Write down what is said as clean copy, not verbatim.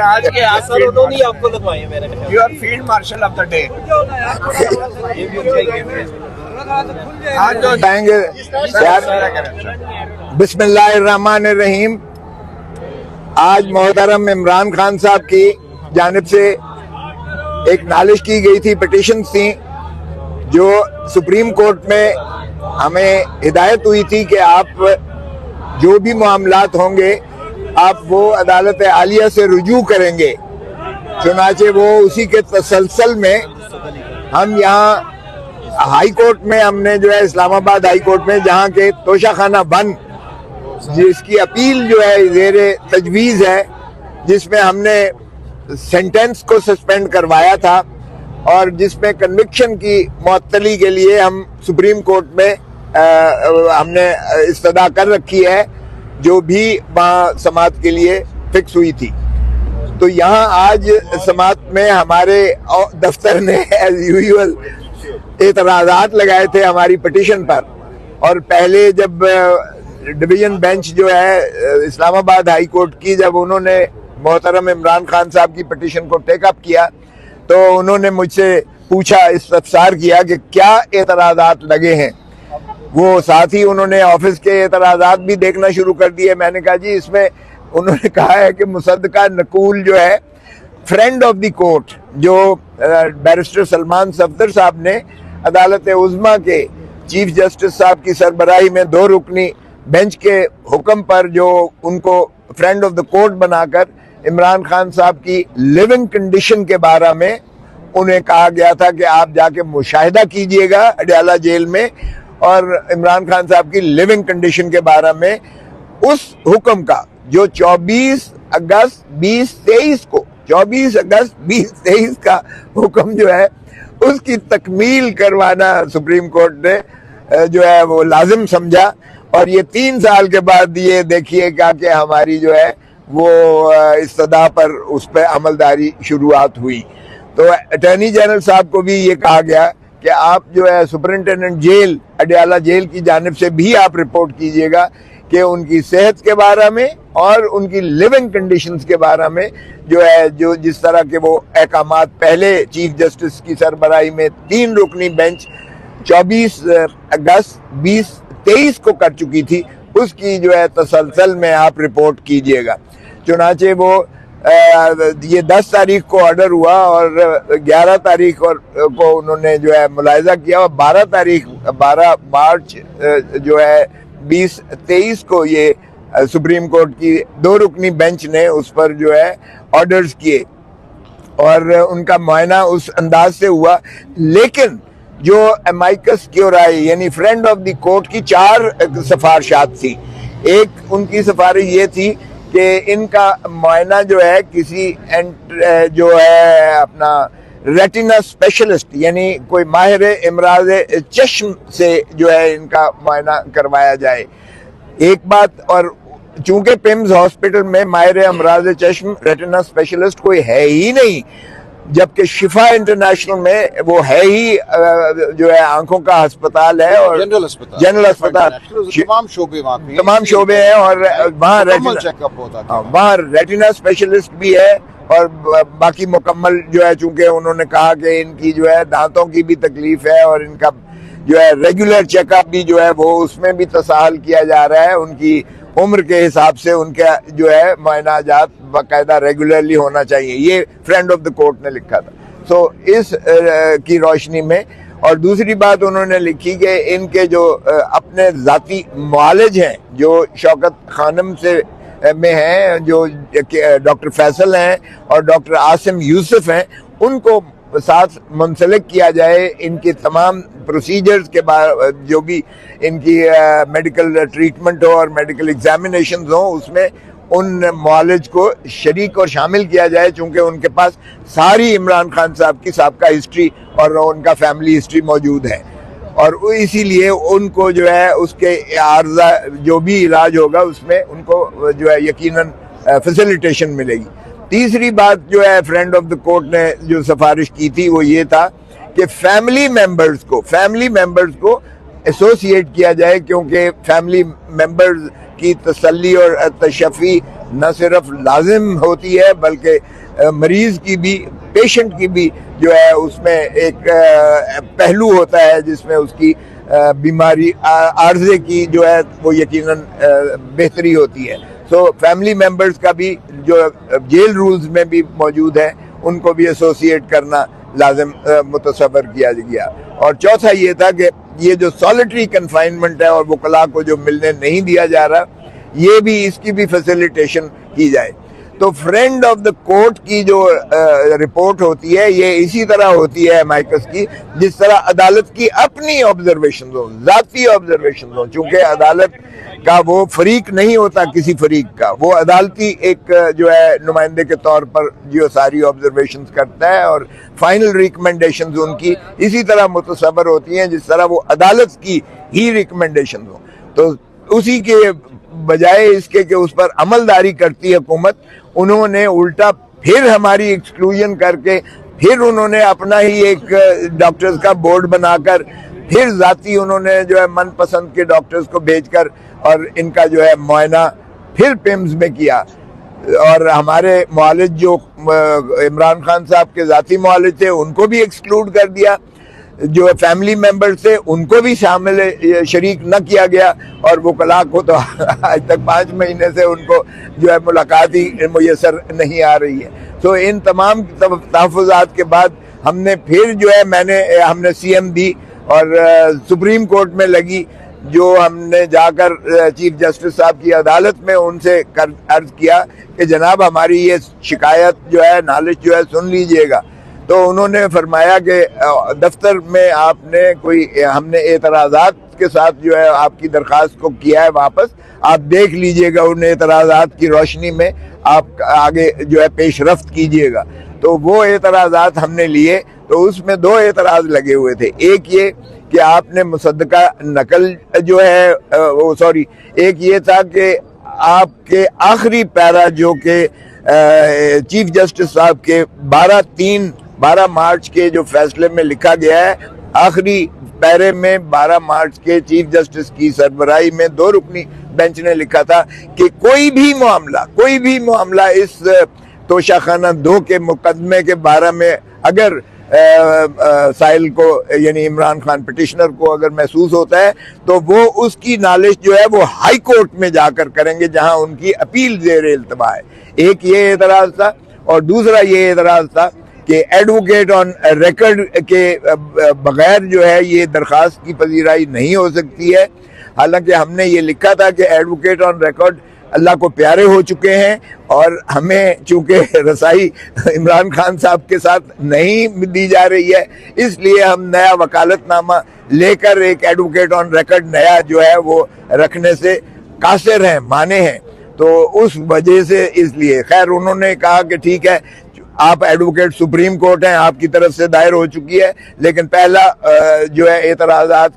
آج کے آثار انہوں نے آپ کو لگوائے ہیں میرے خیال. You are field marshal of the day. بتائیں گے بسم اللہ الرحمن الرحیم. آج محترم عمران خان صاحب کی جانب سے ایک نالش کی گئی تھی، پٹیشنز تھیں جو سپریم کورٹ میں ہمیں ہدایت ہوئی تھی کہ آپ جو بھی معاملات ہوں گے آپ وہ عدالت عالیہ سے رجوع کریں گے. چنانچہ وہ اسی کے تسلسل میں ہم یہاں ہائی کورٹ میں ہم نے جو ہے اسلام آباد ہائی کورٹ میں جہاں کے توشہ خانہ بند جس کی اپیل جو ہے زیر تجویز ہے، جس میں ہم نے سینٹنس کو سسپینڈ کروایا تھا اور جس میں کنوکشن کی معطلی کے لیے ہم سپریم کورٹ میں ہم نے استدعا کر رکھی ہے جو بھی وہاں سماعت کے لیے فکس ہوئی تھی. تو یہاں آج سماعت میں ہمارے دفتر نے ایز یوزول اعتراضات لگائے تھے ہماری پٹیشن پر، اور پہلے جب ڈویژن بینچ جو ہے اسلام آباد ہائی کورٹ کی جب انہوں نے محترم عمران خان صاحب کی پٹیشن کو ٹیک اپ کیا تو انہوں نے مجھ سے پوچھا، استفسار کیا کہ کیا اعتراضات لگے ہیں. وہ ساتھ ہی انہوں نے آفس کے اعتراضات بھی دیکھنا شروع کر دیے. میں نے کہا جی اس میں انہوں نے کہا ہے کہ مصدقہ نقول جو ہے فرینڈ آف دی کورٹ جو بیرسٹر سلمان صفدر صاحب نے عدالت عظمیٰ کے چیف جسٹس صاحب کی سربراہی میں 2 رکنی بینچ کے حکم پر جو ان کو فرینڈ آف دا کورٹ بنا کر عمران خان صاحب کی لیونگ کنڈیشن کے بارے میں انہیں کہا گیا تھا کہ آپ جا کے مشاہدہ کیجئے گا اڈیالہ جیل میں، اور عمران خان صاحب کی لیونگ کنڈیشن کے بارے میں اس حکم کا جو 24 اگست 2023 کو 24 اگست 2023 کا حکم جو ہے اس کی تکمیل کروانا سپریم کورٹ نے جو ہے وہ لازم سمجھا. اور یہ 3 سال کے بعد یہ دیکھیے گا کہ ہماری جو ہے وہ استدعا پر اس پہ عملداری شروعات ہوئی. تو اٹارنی جنرل صاحب کو بھی یہ کہا گیا کہ آپ جو ہے سپرنٹینڈنٹ جیل اڈیالہ جیل کی جانب سے بھی آپ رپورٹ کیجئے گا کہ ان کی صحت کے بارے میں اور ان کی لیونگ کنڈیشنز کے بارے میں جو ہے جو جس طرح کے وہ احکامات پہلے چیف جسٹس کی سربراہی میں 3 رکنی بینچ 24 اگست 2023 کو کر چکی تھی، اس کی جو ہے تسلسل میں آپ رپورٹ کیجئے گا. چنانچہ وہ یہ 10 تاریخ کو آرڈر ہوا اور 11 تاریخ کو انہوں نے جو ہے ملاحظہ کیا، اور 12 مارچ جو ہے 2023 کو یہ سپریم کورٹ کی 2 رکنی بینچ نے اس پر جو ہے آرڈرز کیے اور ان کا معائنہ اس انداز سے ہوا. لیکن جو امائکس کیورائی یعنی فرینڈ آف دی کورٹ کی 4 سفارشات تھی. ایک ان کی سفارش یہ تھی کہ ان کا معائنہ جو ہے کسی جو ہے اپنا ریٹینا اسپیشلسٹ یعنی کوئی ماہر امراض چشم سے جو ہے ان کا معائنہ کروایا جائے. ایک بات، اور چونکہ پیمز ہاسپٹل میں ماہر امراض چشم ریٹینا اسپیشلسٹ کوئی ہے ہی نہیں، جبکہ شفا انٹرنیشنل میں وہ ہے ہی جو ہے آنکھوں کا ہسپتال ہے اور جنرل ہسپتال تمام شعبے ہیں، اور وہاں ریٹینا اسپیشلسٹ بھی ہے اور باقی مکمل جو ہے. چونکہ انہوں نے کہا کہ ان کی جو ہے دانتوں کی بھی تکلیف ہے اور ان کا جو ہے ریگولر چیک اپ بھی جو ہے وہ اس میں بھی تساہل کیا جا رہا ہے. ان کی عمر کے حساب سے ان کا جو ہے معائنہ جات باقاعدہ ریگولرلی ہونا چاہیے، یہ فرینڈ آف دا کورٹ نے لکھا تھا. سو اس کی روشنی میں، اور دوسری بات انہوں نے لکھی کہ ان کے جو اپنے ذاتی معالج ہیں جو شوکت خانم سے میں ہیں، جو ڈاکٹر فیصل ہیں اور ڈاکٹر عاصم یوسف ہیں، ان کو ساتھ منسلک کیا جائے. ان کے تمام پروسیجرز کے بارے جو بھی ان کی میڈیکل ٹریٹمنٹ ہو اور میڈیکل ایگزامینیشنز ہوں اس میں ان معالج کو شریک اور شامل کیا جائے، چونکہ ان کے پاس ساری عمران خان صاحب کی سابقہ ہسٹری اور ان کا فیملی ہسٹری موجود ہے، اور اسی لیے ان کو جو ہے اس کے عارضہ جو بھی علاج ہوگا اس میں ان کو جو ہے یقیناً فیسیلیٹیشن ملے گی. تیسری بات جو ہے فرینڈ آف دا کورٹ نے جو سفارش کی تھی وہ یہ تھا کہ فیملی ممبرز کو ایسوسیٹ کیا جائے، کیونکہ فیملی ممبرز کی تسلی اور تشفی نہ صرف لازم ہوتی ہے بلکہ مریض کی بھی، پیشنٹ کی بھی جو ہے اس میں ایک پہلو ہوتا ہے جس میں اس کی بیماری عارضے کی جو ہے وہ یقیناً بہتری ہوتی ہے. سو فیملی ممبرز کا بھی جو جیل رولز میں بھی موجود ہیں ان کو بھی ایسوسیٹ کرنا لازم متصور کیا گیا. اور چوتھا یہ تھا کہ یہ جو سالٹری کنفائنمنٹ ہے اور وکلاء کو جو ملنے نہیں دیا جا رہا، یہ بھی اس کی بھی فیسیلیٹیشن کی جائے. تو فرینڈ آف دا کورٹ کی جو رپورٹ ہوتی ہے یہ اسی طرح ہوتی ہے مائکس کی جس طرح عدالت کی اپنی آبزرویشنز ہوں، ذاتی آبزرویشنز ہوں. چونکہ عدالت کا وہ فریق نہیں ہوتا کسی فریق کا، وہ عدالتی ایک جو ہے نمائندے کے طور پر جو ساری آبزرویشنز کرتا ہے اور فائنل ریکمنڈیشنز ان کی اسی طرح متصور ہوتی ہیں جس طرح وہ عدالت کی ہی ریکمنڈیشنز ہوں. تو اسی کے بجائے اس کے کہ اس پر عمل داری کرتی حکومت، انہوں نے الٹا پھر ہماری ایکسکلوژن کر کے پھر انہوں نے اپنا ہی ایک ڈاکٹرز کا بورڈ بنا کر پھر ذاتی انہوں نے جو ہے من پسند کے ڈاکٹرز کو بھیج کر اور ان کا جو ہے معائنہ پھر پیمز میں کیا. اور ہمارے معالج جو عمران خان صاحب کے ذاتی معالج تھے ان کو بھی ایکسکلوڈ کر دیا، جو فیملی ممبر تھے ان کو بھی شامل شریک نہ کیا گیا. اور وکلاء کو تو آج تک 5 مہینے سے ان کو جو ہے ملاقات ہی میسر نہیں آ رہی ہے. تو ان تمام تحفظات کے بعد ہم نے پھر جو ہے ہم نے سی ایم دی اور سپریم کورٹ میں لگی، جو ہم نے جا کر چیف جسٹس صاحب کی عدالت میں ان سے عرض کیا کہ جناب ہماری یہ شکایت جو ہے نالش جو ہے سن لیجئے گا. تو انہوں نے فرمایا کہ دفتر میں آپ نے ہم نے اعتراضات کے ساتھ جو ہے آپ کی درخواست کو کیا ہے واپس، آپ دیکھ لیجئے گا ان اعتراضات کی روشنی میں آپ آگے جو ہے پیش رفت کیجئے گا. تو وہ اعتراضات ہم نے لیے. تو اس میں 2 اعتراض لگے ہوئے تھے. ایک یہ کہ آپ نے مصدقہ نقل جو ہے ایک یہ تھا کہ آپ کے آخری پیرا جو کہ چیف جسٹس صاحب کے 12 مارچ کے جو فیصلے میں لکھا گیا ہے، آخری پیرے میں 12 مارچ کے چیف جسٹس کی سربراہی میں 2 رکنی بینچ نے لکھا تھا کہ کوئی بھی معاملہ اس توشہ خانہ 2 کے مقدمے کے بارے میں اگر سائل کو یعنی عمران خان پٹیشنر کو اگر محسوس ہوتا ہے تو وہ اس کی نالش جو ہے وہ ہائی کورٹ میں جا کر کریں گے جہاں ان کی اپیل زیر التوا ہے. ایک یہ اعتراض تھا. اور دوسرا یہ اعتراض تھا کہ ایڈوکیٹ آن ریکارڈ کے بغیر جو ہے یہ درخواست کی پذیرائی نہیں ہو سکتی ہے. حالانکہ ہم نے یہ لکھا تھا کہ ایڈوکیٹ آن ریکارڈ اللہ کو پیارے ہو چکے ہیں اور ہمیں چونکہ رسائی عمران خان صاحب کے ساتھ نہیں دی جا رہی ہے اس لیے ہم نیا وکالت نامہ لے کر ایک ایڈوکیٹ آن ریکارڈ نیا جو ہے وہ رکھنے سے قاصر ہیں، مانے ہیں. تو اس وجہ سے اس لیے خیر انہوں نے کہا کہ ٹھیک ہے آپ ایڈوکیٹ سپریم کورٹ ہیں، آپ کی طرف سے دائر ہو چکی ہے، لیکن پہلا جو ہے اعتراضات